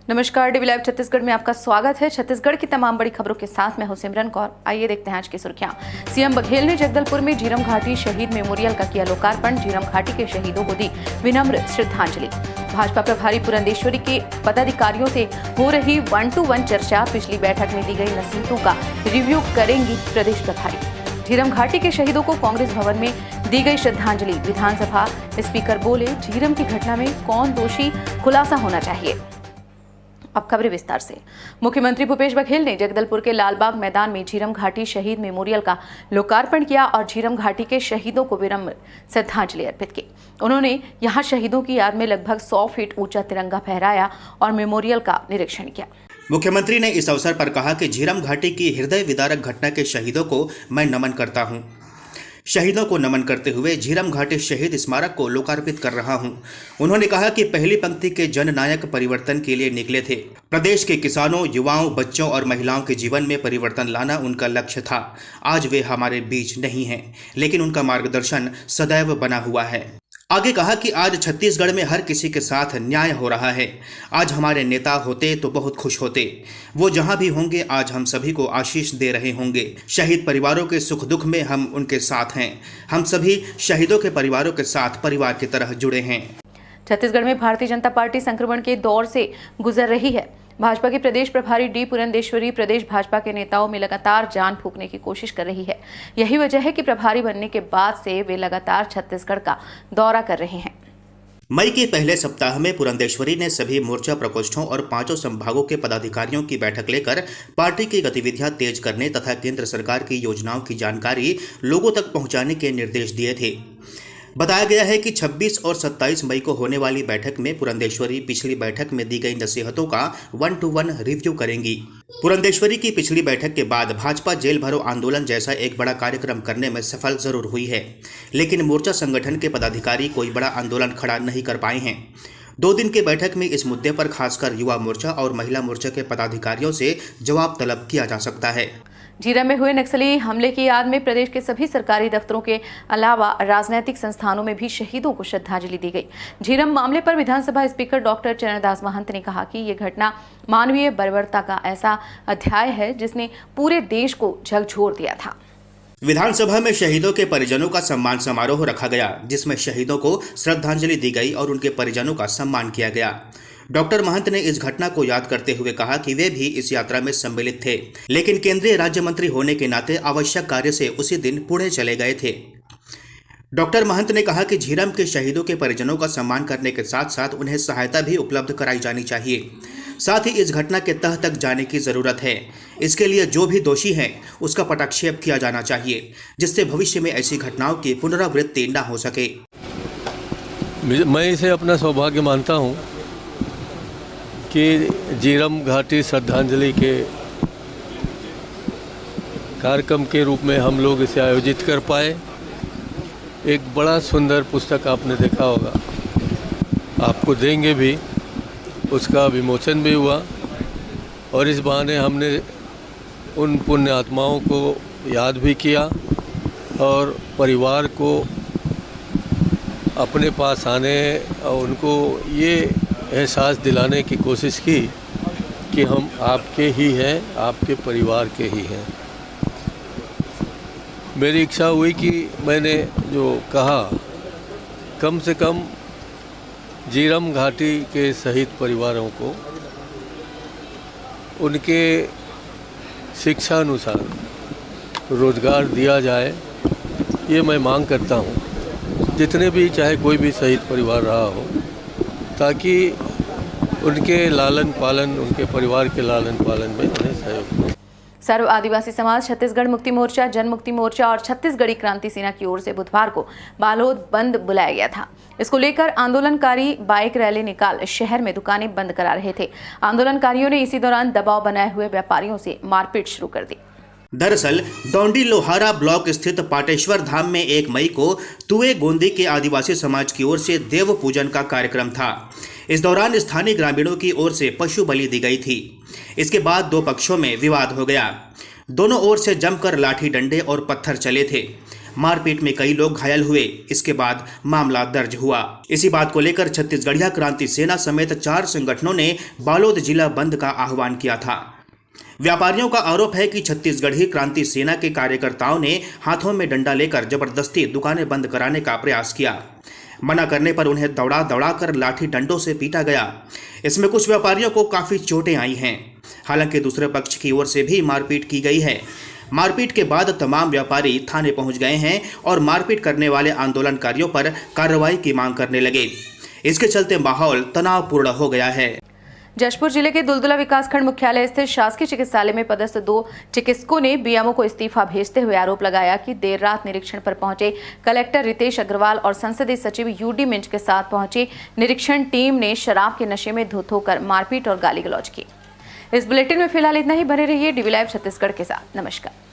नमस्कार, DV live Chhattisgarh में आपका स्वागत है। छत्तीसगढ़ की तमाम बड़ी खबरों के साथ मैं हूं सिमरन कौर। आइए देखते हैं आज की सुर्खियां। सीएम बघेल ने जगदलपुर में झीरम घाटी शहीद मेमोरियल का किया लोकार्पण। झीरम घाटी के शहीदों को दी विनम्र श्रद्धांजलि। भाजपा प्रभारी पुरंदेश्वरी के पदाधिकारियों से हो रही 1-to-1 चर्चा। पिछली बैठक में दी गई नसीहतों का रिव्यू करेंगी प्रदेश प्रभारी। झीरम घाटी के शहीदों को कांग्रेस भवन में दी गई श्रद्धांजलि। विधानसभा स्पीकर बोले, झीरम की घटना में कौन दोषी, खुलासा होना चाहिए। अब खबरें विस्तार से। मुख्यमंत्री भूपेश बघेल ने जगदलपुर के लालबाग मैदान में झीरम घाटी शहीद मेमोरियल का लोकार्पण किया और झीरम घाटी के शहीदों को विनम्र श्रद्धांजलि अर्पित की। उन्होंने यहां शहीदों की याद में लगभग 100 फीट ऊंचा तिरंगा फहराया और मेमोरियल का निरीक्षण किया। मुख्यमंत्री ने इस अवसर पर कहा कि झीरम घाटी की हृदय विदारक घटना के शहीदों को मैं नमन करता हूं। शहीदों को नमन करते हुए झीरम घाटी शहीद स्मारक को लोकार्पित कर रहा हूं। उन्होंने कहा कि पहली पंक्ति के जननायक परिवर्तन के लिए निकले थे। प्रदेश के किसानों, युवाओं, बच्चों और महिलाओं के जीवन में परिवर्तन लाना उनका लक्ष्य था। आज वे हमारे बीच नहीं हैं, लेकिन उनका मार्गदर्शन सदैव बना हुआ है। आगे कहा कि आज छत्तीसगढ़ में हर किसी के साथ न्याय हो रहा है। आज हमारे नेता होते तो बहुत खुश होते। वो जहां भी होंगे आज हम सभी को आशीष दे रहे होंगे। शहीद परिवारों के सुख दुख में हम उनके साथ हैं। हम सभी शहीदों के परिवारों के साथ परिवार की तरह जुड़े हैं। छत्तीसगढ़ में भारतीय जनता पार्टी संक्रमण के दौर से गुजर रही है। भाजपा की प्रदेश प्रभारी डी पुरंदेश्वरी प्रदेश भाजपा के नेताओं में लगातार जान फूंकने की कोशिश कर रही है। यही वजह है कि प्रभारी बनने के बाद से वे लगातार छत्तीसगढ़ का दौरा कर रहे हैं। मई के पहले सप्ताह में पुरंदेश्वरी ने सभी मोर्चा प्रकोष्ठों और 5 संभागों के पदाधिकारियों की बैठक लेकर पार्टी की गतिविधियां तेज करने तथा केंद्र सरकार की योजनाओं की जानकारी लोगों तक पहुंचाने के निर्देश दिए थे। बताया गया है कि 26 और 27 मई को होने वाली बैठक में पुरंदेश्वरी पिछली बैठक में दी गई नसीहतों का 1-to-1 रिव्यू करेंगी। पुरंदेश्वरी की पिछली बैठक के बाद भाजपा जेल भरो आंदोलन जैसा एक बड़ा कार्यक्रम करने में सफल जरूर हुई है, लेकिन मोर्चा संगठन के पदाधिकारी कोई बड़ा आंदोलन खड़ा नहीं कर पाए हैं। 2 दिन की बैठक में इस मुद्दे पर खासकर युवा मोर्चा और महिला मोर्चा के पदाधिकारियों से जवाब तलब किया जा सकता है। झीरम में हुए नक्सली हमले की याद में प्रदेश के सभी सरकारी दफ्तरों के अलावा राजनीतिक संस्थानों में भी शहीदों को श्रद्धांजलि दी गई। झीरम मामले पर विधानसभा स्पीकर डॉक्टर चरणदास महंत ने कहा कि ये घटना मानवीय बर्बरता का ऐसा अध्याय है जिसने पूरे देश को झकझोर दिया था। विधानसभा में शहीदों के परिजनों का सम्मान समारोह रखा गया, जिसमें शहीदों को श्रद्धांजलि दी गई और उनके परिजनों का सम्मान किया गया। डॉक्टर महंत ने इस घटना को याद करते हुए कहा कि वे भी इस यात्रा में सम्मिलित थे, लेकिन केंद्रीय राज्य मंत्री होने के नाते आवश्यक कार्य से उसी दिन पुणे चले गए थे। डॉक्टर महंत ने कहा कि झीरम के शहीदों के परिजनों का सम्मान करने के साथ साथ उन्हें सहायता भी उपलब्ध कराई जानी चाहिए। साथ ही इस घटना के तह तक जाने की जरूरत है। इसके लिए जो भी दोषी हैं उसका पटाक्षेप किया जाना चाहिए, जिससे भविष्य में ऐसी घटनाओं की पुनरावृत्ति न हो सके। मैं इसे अपना सौभाग्य मानता हूँ कि झीरम घाटी श्रद्धांजलि के कार्यक्रम के रूप में हम लोग इसे आयोजित कर पाए। एक बड़ा सुंदर पुस्तक आपने देखा होगा, आपको देंगे भी, उसका विमोचन भी हुआ और इस बहाने हमने उन पुण्य आत्माओं को याद भी किया और परिवार को अपने पास आने और उनको ये एहसास दिलाने की कोशिश की कि हम आपके ही हैं, आपके परिवार के ही हैं। मेरी इच्छा हुई कि मैंने जो कहा, कम से कम झीरम घाटी के शहीद परिवारों को उनके शिक्षा अनुसार रोज़गार दिया जाए, ये मैं मांग करता हूँ। जितने भी, चाहे कोई भी शहीद परिवार रहा हो, ताकि उनके लालन पालन, उनके परिवार के लालन पालन में उन्हें सहयोग हो। सर्व आदिवासी समाज, छत्तीसगढ़ मुक्ति मोर्चा, जन मुक्ति मोर्चा और छत्तीसगढ़ी क्रांति सेना की ओर से बुधवार को बालोद बंद बुलाया गया था। इसको लेकर आंदोलनकारी बाइक रैली निकाल शहर में दुकानें बंद करा रहे थे। आंदोलनकारियों ने इसी दौरान दबाव बनाए हुए व्यापारियों से मारपीट शुरू कर दी। दरअसल डोंडी लोहारा ब्लॉक स्थित पाटेश्वर धाम में 1 मई को तुए गोंदी के आदिवासी समाज की ओर से देव पूजन का कार्यक्रम था। इस दौरान स्थानीय ग्रामीणों की ओर से पशु बलि दी गई थी। इसके बाद 2 पक्षों में विवाद हो गया। दोनों ओर से जमकर लाठी डंडे और पत्थर चले थे। मारपीट में कई लोग घायल हुए। इसके बाद मामला दर्ज हुआ। इसी बात को लेकर छत्तीसगढ़िया क्रांति सेना समेत 4 संगठनों ने बालोद जिला बंद का आह्वान किया था। व्यापारियों का आरोप है कि छत्तीसगढ़ी क्रांति सेना के कार्यकर्ताओं ने हाथों में डंडा लेकर जबरदस्ती दुकानें बंद कराने का प्रयास किया। मना करने पर उन्हें दौड़ा दौड़ा कर लाठी डंडों से पीटा गया। इसमें कुछ व्यापारियों को काफ़ी चोटें आई हैं। हालांकि दूसरे पक्ष की ओर से भी मारपीट की गई है। मारपीट के बाद तमाम व्यापारी थाने पहुंच गए हैं और मारपीट करने वाले आंदोलनकारियों पर कार्रवाई की मांग करने लगे। इसके चलते माहौल तनावपूर्ण हो गया है। जशपुर जिले के दुलदुला विकासखंड मुख्यालय स्थित शासकीय चिकित्सालय में पदस्थ 2 चिकित्सकों ने बीएमओ को इस्तीफा भेजते हुए आरोप लगाया कि देर रात निरीक्षण पर पहुंचे कलेक्टर रितेश अग्रवाल और संसदीय सचिव यूडी मिंज के साथ पहुंची निरीक्षण टीम ने शराब के नशे में धो कर मारपीट और गाली गलौज की। इस बुलेटिन में फिलहाल इतना ही। बने रहिए डीवी लाइव छत्तीसगढ़ के साथ। नमस्कार।